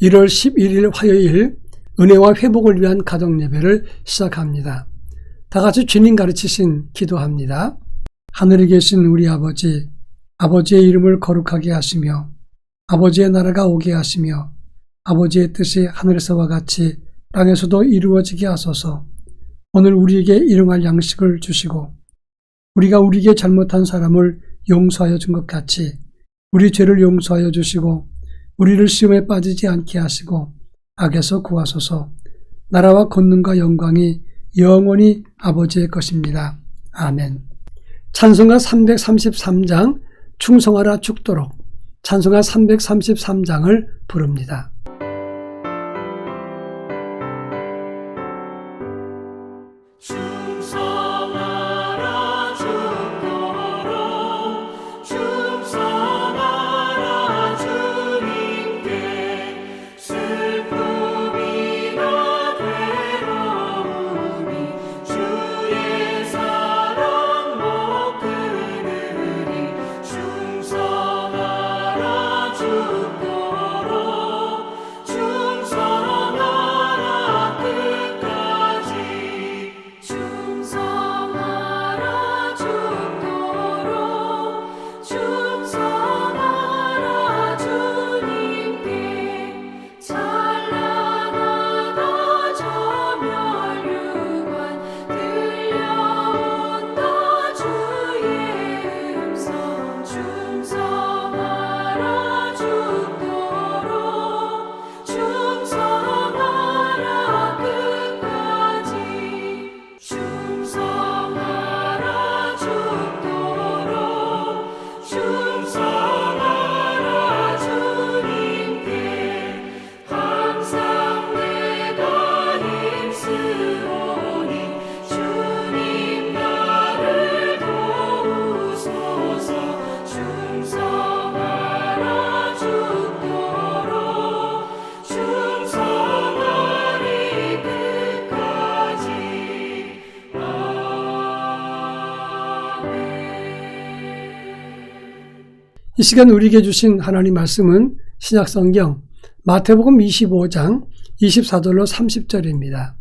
1월 11일 화요일 은혜와 회복을 위한 가정예배를 시작합니다. 다 같이 주님 가르치신 기도합니다. 하늘에 계신 우리 아버지, 아버지의 이름을 거룩하게 하시며 아버지의 나라가 오게 하시며 아버지의 뜻이 하늘에서와 같이 땅에서도 이루어지게 하소서. 오늘 우리에게 일용할 양식을 주시고 우리가 우리에게 잘못한 사람을 용서하여 준 것 같이 우리 죄를 용서하여 주시고 우리를 시험에 빠지지 않게 하시고 악에서 구하소서. 나라와 권능과 영광이 영원히 아버지의 것입니다. 아멘. 찬송가 333장 충성하라 죽도록 찬송가 333장을 부릅니다. 이 시간 우리에게 주신 하나님 말씀은 신약성경 마태복음 25장 24절로 30절입니다.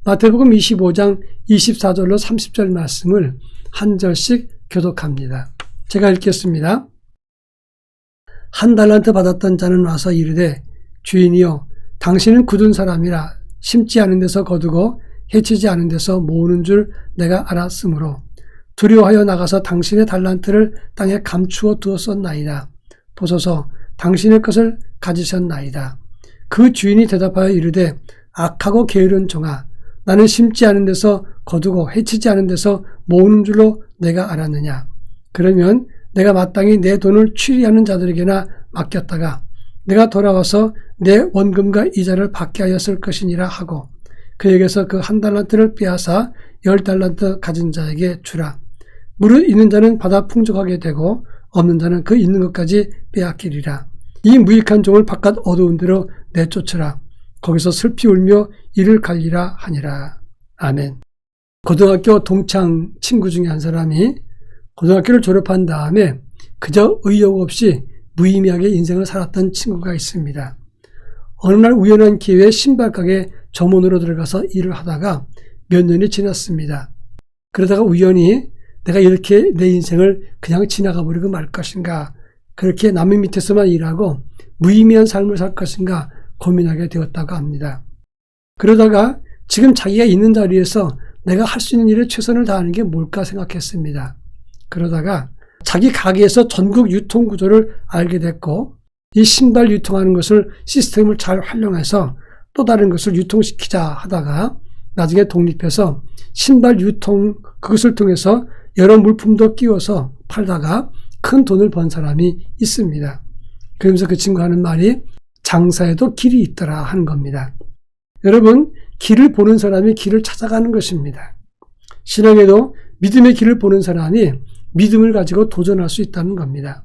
마태복음 25장 24절로 30절 말씀을 한 절씩 교독합니다. 제가 읽겠습니다. 한 달란트 받았던 자는 와서 이르되 주인이여 당신은 굳은 사람이라 심지 않은 데서 거두고 해치지 않은 데서 모으는 줄 내가 알았으므로 두려워하여 나가서 당신의 달란트를 땅에 감추어 두었었나이다. 보소서 당신의 것을 가지셨나이다. 그 주인이 대답하여 이르되 악하고 게으른 종아 나는 심지 않은 데서 거두고 해치지 않은 데서 모으는 줄로 내가 알았느냐. 그러면 내가 마땅히 내 돈을 취리하는 자들에게나 맡겼다가 내가 돌아와서 내 원금과 이자를 받게 하였을 것이니라 하고 그에게서 그 한 달란트를 빼앗아 10달란트 가진 자에게 주라. 무릇 있는 자는 받아 풍족하게 되고 없는 자는 그 있는 것까지 빼앗기리라. 이 무익한 종을 바깥 어두운 데로 내쫓으라. 거기서 슬피 울며 이를 갈리라 하니라. 아멘. 고등학교 동창 친구 중에 한 사람이 고등학교를 졸업한 다음에 그저 의욕 없이 무의미하게 인생을 살았던 친구가 있습니다. 어느 날 우연한 기회에 신발가게 점원으로 들어가서 일을 하다가 몇 년이 지났습니다. 그러다가 우연히 내가 이렇게 내 인생을 그냥 지나가 버리고 말 것인가, 그렇게 남의 밑에서만 일하고 무의미한 삶을 살 것인가 고민하게 되었다고 합니다. 그러다가 지금 자기가 있는 자리에서 내가 할 수 있는 일에 최선을 다하는 게 뭘까 생각했습니다. 그러다가 자기 가게에서 전국 유통 구조를 알게 됐고 이 신발 유통하는 것을 시스템을 잘 활용해서 또 다른 것을 유통시키자 하다가 나중에 독립해서 신발 유통 그것을 통해서 여러 물품도 끼워서 팔다가 큰 돈을 번 사람이 있습니다. 그러면서 그 친구 하는 말이 장사에도 길이 있더라 하는 겁니다. 여러분, 길을 보는 사람이 길을 찾아가는 것입니다. 신앙에도 믿음의 길을 보는 사람이 믿음을 가지고 도전할 수 있다는 겁니다.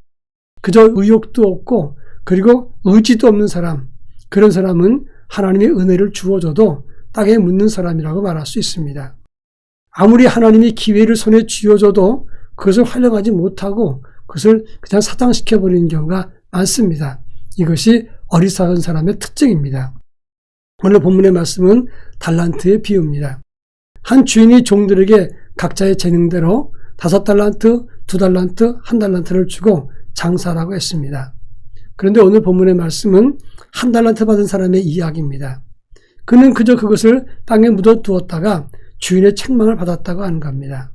그저 의욕도 없고 그리고 의지도 없는 사람, 그런 사람은 하나님의 은혜를 주어줘도 땅에 묻는 사람이라고 말할 수 있습니다. 아무리 하나님이 기회를 손에 쥐어줘도 그것을 활용하지 못하고 그것을 그냥 사장시켜버리는 경우가 많습니다. 이것이 어리석은 사람의 특징입니다. 오늘 본문의 말씀은 달란트의 비유입니다. 한 주인이 종들에게 각자의 재능대로 5달란트, 2달란트, 1달란트를 주고 장사라고 했습니다. 그런데 오늘 본문의 말씀은 1달란트 받은 사람의 이야기입니다. 그는 그저 그것을 땅에 묻어두었다가 주인의 책망을 받았다고 하는 겁니다.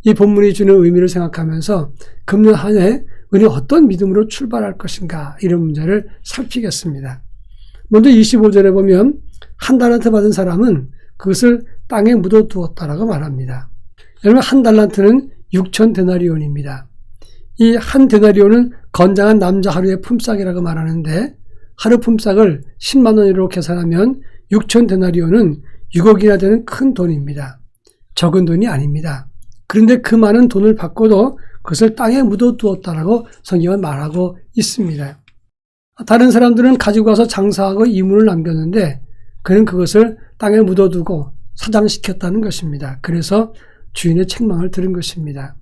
이 본문이 주는 의미를 생각하면서 금년 한 해 우리는 어떤 믿음으로 출발할 것인가 이런 문제를 살피겠습니다. 먼저 25절에 보면 1달란트 받은 사람은 그것을 땅에 묻어두었다라고 말합니다. 여러분 1달란트는 6,000데나리온입니다. 이 한 데나리온은 건장한 남자 하루의 품삯이라고 말하는데 하루 품삯을 10만 원으로 계산하면 6,000데나리온은 6억이나 되는 큰 돈입니다. 적은 돈이 아닙니다. 그런데 그 많은 돈을 받고도 그것을 땅에 묻어두었다라고 성경은 말하고 있습니다. 다른 사람들은 가지고 가서 장사하고 이문을 남겼는데 그는 그것을 땅에 묻어두고 사장시켰다는 것입니다. 그래서 주인의 책망을 들은 것입니다.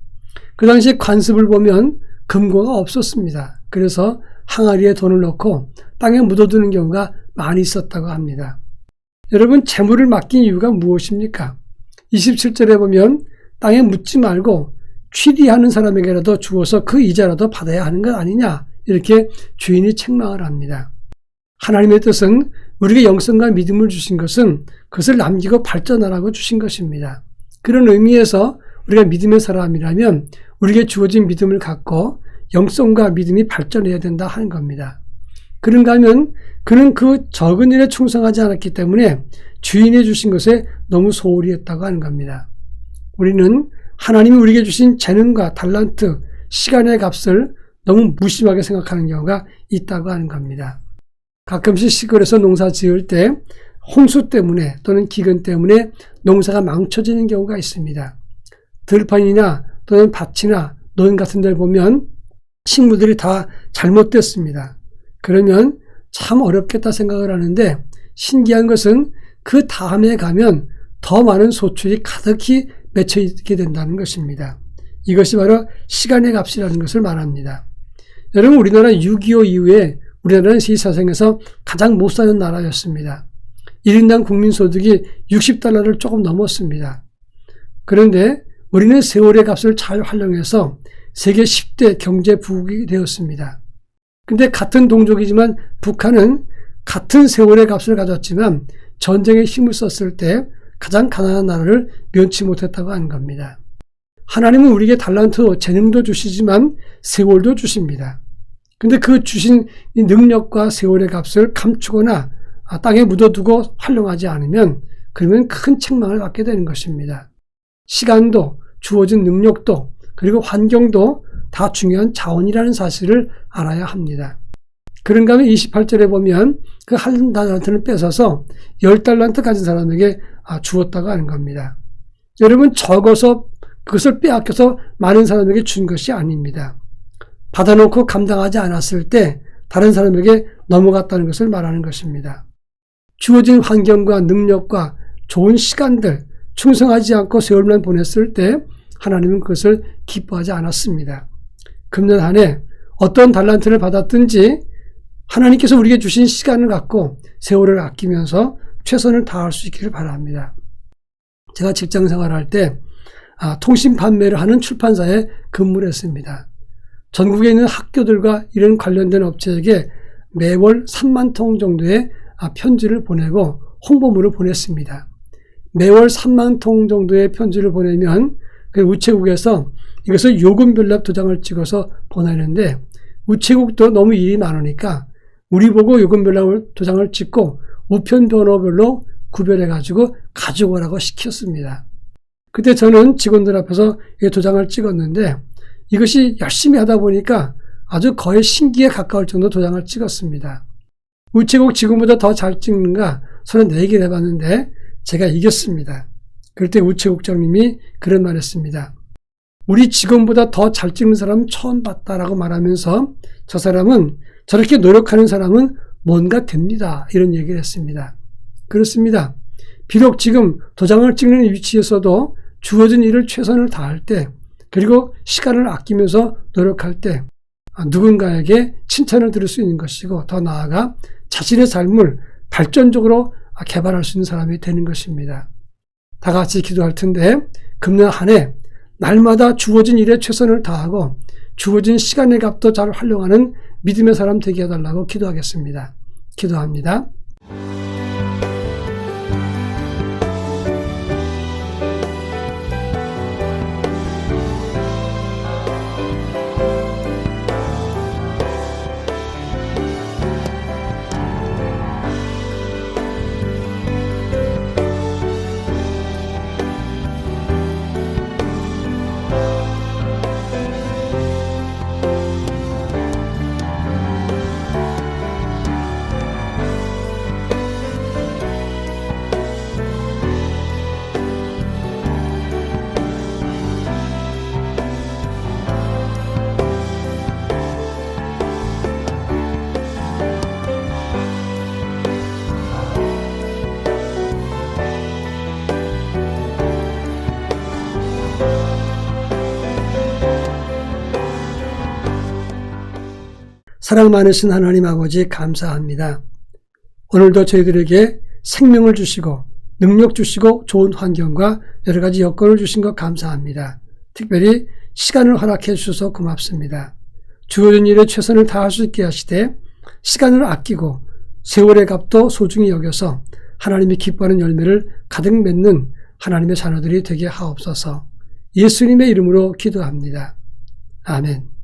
그 당시 관습을 보면 금고가 없었습니다. 그래서 항아리에 돈을 넣고 땅에 묻어두는 경우가 많이 있었다고 합니다. 여러분, 재물을 맡긴 이유가 무엇입니까? 27절에 보면 땅에 묻지 말고 취리하는 사람에게라도 주어서 그 이자라도 받아야 하는 것 아니냐, 이렇게 주인이 책망을 합니다. 하나님의 뜻은 우리에게 영성과 믿음을 주신 것은 그것을 남기고 발전하라고 주신 것입니다. 그런 의미에서 우리가 믿음의 사람이라면 우리에게 주어진 믿음을 갖고 영성과 믿음이 발전해야 된다 하는 겁니다. 그런가 하면 그는 그 적은 일에 충성하지 않았기 때문에 주인이 주신 것에 너무 소홀히 했다고 하는 겁니다. 우리는 하나님이 우리에게 주신 재능과 달란트, 시간의 값을 너무 무심하게 생각하는 경우가 있다고 하는 겁니다. 가끔씩 시골에서 농사 지을 때 홍수 때문에 또는 기근 때문에 농사가 망쳐지는 경우가 있습니다. 들판이나 또는 밭이나 논 같은 데를 보면 식물들이 다 잘못됐습니다. 그러면 참 어렵겠다 생각을 하는데 신기한 것은 그 다음에 가면 더 많은 소출이 가득히 맺혀 있게 된다는 것입니다. 이것이 바로 시간의 값이라는 것을 말합니다. 여러분, 우리나라 6.25 이후에 우리나라는 이 세상에서 가장 못 사는 나라였습니다. 1인당 국민소득이 60달러를 조금 넘었습니다. 그런데 우리는 세월의 값을 잘 활용해서 세계 10대 경제 부국이 되었습니다. 근데 같은 동족이지만 북한은 같은 세월의 값을 가졌지만 전쟁에 힘을 썼을 때 가장 가난한 나라를 면치 못했다고 하는 겁니다. 하나님은 우리에게 달란트, 재능도 주시지만 세월도 주십니다. 근데 그 주신 이 능력과 세월의 값을 감추거나 땅에 묻어두고 활용하지 않으면 그러면 큰 책망을 받게 되는 것입니다. 시간도, 주어진 능력도, 그리고 환경도 다 중요한 자원이라는 사실을 알아야 합니다. 그런가 하면 28절에 보면 그 1달란트를 뺏어서 10달란트 가진 사람에게 주었다고 하는 겁니다. 여러분, 적어서 그것을 빼앗겨서 많은 사람에게 준 것이 아닙니다. 받아놓고 감당하지 않았을 때 다른 사람에게 넘어갔다는 것을 말하는 것입니다. 주어진 환경과 능력과 좋은 시간들, 충성하지 않고 세월만 보냈을 때 하나님은 그것을 기뻐하지 않았습니다. 금년 한 해 어떤 달란트를 받았든지 하나님께서 우리에게 주신 시간을 갖고 세월을 아끼면서 최선을 다할 수 있기를 바랍니다. 제가 직장 생활할 때 통신 판매를 하는 출판사에 근무를 했습니다. 전국에 있는 학교들과 이런 관련된 업체에게 매월 3만 통 정도의 편지를 보내고 홍보물을 보냈습니다. 매월 3만 통 정도의 편지를 보내면 그 우체국에서 이것을 요금별로 도장을 찍어서 보내는데 우체국도 너무 일이 많으니까 우리 보고 요금별로 도장을 찍고 우편 번호별로 구별해가지고 가져오라고 시켰습니다. 그때 저는 직원들 앞에서 도장을 찍었는데 이것이 열심히 하다 보니까 아주 거의 신기에 가까울 정도 도장을 찍었습니다. 우체국 직원보다 더 잘 찍는가 서로 내기를 해봤는데 제가 이겼습니다. 그럴 때 우체국장님이 그런 말 했습니다. 우리 직원보다 더 잘 찍는 사람은 처음 봤다라고 말하면서 저 사람은 저렇게 노력하는 사람은 뭔가 됩니다. 이런 얘기를 했습니다. 그렇습니다. 비록 지금 도장을 찍는 위치에서도 주어진 일을 최선을 다할 때 그리고 시간을 아끼면서 노력할 때 누군가에게 칭찬을 들을 수 있는 것이고 더 나아가 자신의 삶을 발전적으로 개발할 수 있는 사람이 되는 것입니다. 다 같이 기도할 텐데 금년 한 해 날마다 주어진 일에 최선을 다하고 주어진 시간의 값도 잘 활용하는 믿음의 사람 되게 해달라고 기도하겠습니다. 기도합니다. 사랑 많으신 하나님 아버지 감사합니다. 오늘도 저희들에게 생명을 주시고 능력 주시고 좋은 환경과 여러 가지 여건을 주신 것 감사합니다. 특별히 시간을 허락해 주셔서 고맙습니다. 주어진 일에 최선을 다할 수 있게 하시되 시간을 아끼고 세월의 값도 소중히 여겨서 하나님이 기뻐하는 열매를 가득 맺는 하나님의 자녀들이 되게 하옵소서. 예수님의 이름으로 기도합니다. 아멘.